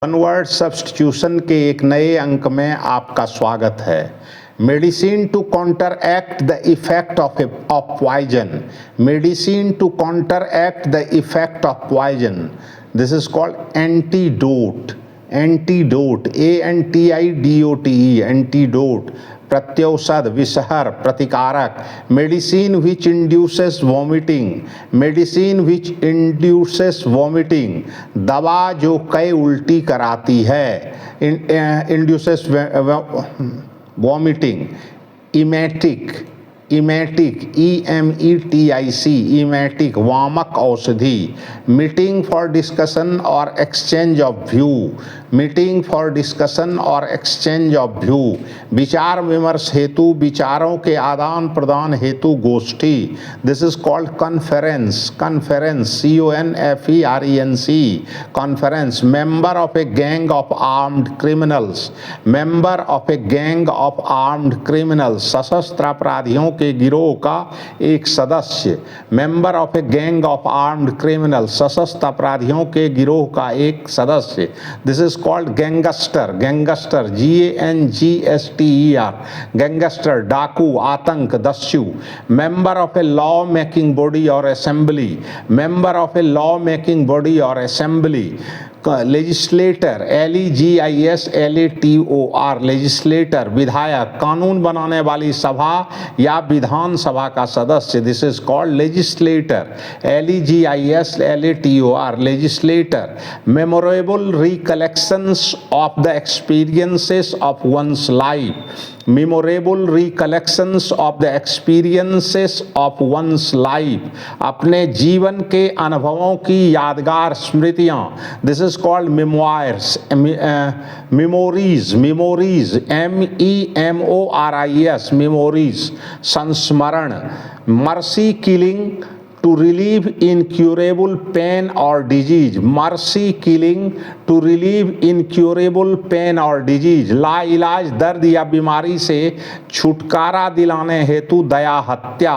One word substitution के एक नए अंक में आपका स्वागत है। Medicine to counteract the effect of poison. Medicine to counteract the effect of poison, this is called antidote. Antidote, ANTIDOTE, antidote, प्रत्यौषध, विषहर, प्रतिकारक। Medicine which induces vomiting, medicine which induces vomiting, दवा जो कई उल्टी कराती है, induces vomiting. Emetic, emetic, EMETIC, emetic, वामक औषधि। Meeting for discussion or exchange of view, meeting for discussion or exchange of view, विचार विमर्श हेतु, विचारों के आदान प्रदान हेतु गोष्ठी। This is called conference, conference, CONFERENC, conference. Member of a gang of armed criminals, member of a gang of armed criminals, सशस्त्र अपराधियों के गिरोह का एक सदस्य। Member of a gang of armed criminal, सशस्त्र अपराधियों के गिरोह का एक सदस्य। This is called gangster, gangster, GANGSTER, gangster, डाकू, आतंक, दस्यु। Member of a law making body or assembly, member of a law making body or assembly. Legislator, LEGISLATOR, legislator, विधायक, कानून बनाने वाली सभा या विधानसभा का सदस्य। This is called legislator, LEGISLATOR, legislator. Memorable recollections of the experiences of one's life, memorable recollections of the experiences of one's life, अपने जीवन के अनुभवों की यादगार स्मृतियाँ। This is called memoirs, memories, memories, MEMORIES, memories, संस्मरण। Mercy killing to relieve incurable pain or disease, mercy killing to relieve incurable pain or disease, लाइलाज दर्द या बीमारी से छुटकारा दिलाने हेतु दया हत्या।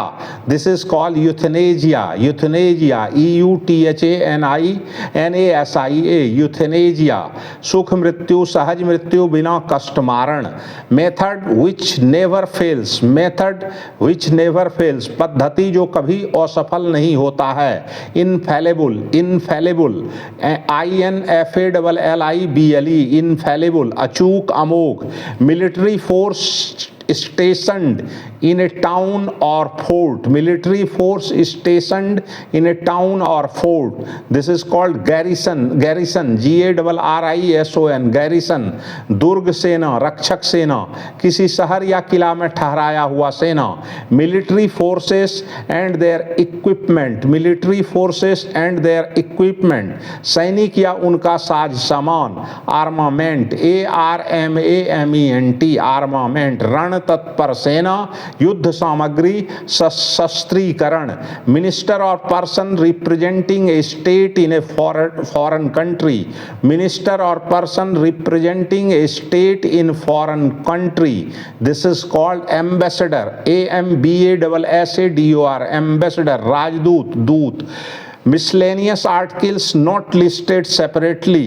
This is called euthanasia, euthanasia, EUTHANINASIA, euthanasia. सुख मृत्यु, सहज मृत्यु, बिना कष्ट मारण। Method which never fails, method which never fails, पद्धति जो कभी असफल नहीं होता है। इनफैलेबल, इनफैलेबल, INFALLIBLE, इनफैलेबल, अचूक, अमोघ। Military force stationed in a town or fort, military force stationed in a town or fort. This is called garrison, garrison, GARRISON, garrison, दुर्ग सेना, रक्षक सेना, किसी शहर या किला में ठहराया हुआ सेना। military forces and their equipment, military forces and their equipment, सैनिक या उनका साज सामान। armament, ARMAMENT, armament, रण तत्पर सेना, युद्ध सामग्री, शस्त्रीकरण। Minister or person representing a state in a foreign country, minister or person representing a state in foreign country. This is called ambassador, AMBASSADOR, ambassador, राजदूत, दूत। Miscellaneous articles not listed separately,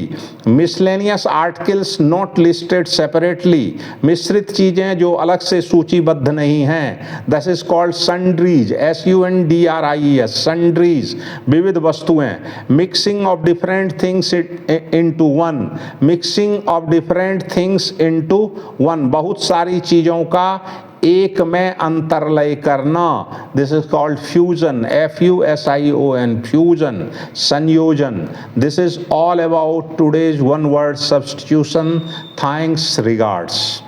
miscellaneous articles not listed separately, मिश्रित चीजें जो अलग से सूचीबद्ध नहीं हैं। This is called sundries, SUNDRIES, sundries, विविध वस्तुएं। Mixing of different things into one, mixing of different things into one, बहुत सारी चीजों का एक में अंतरलय करना। This is called fusion, FUSION, fusion, संयोजन। This is all about today's one word substitution. Thanks, regards.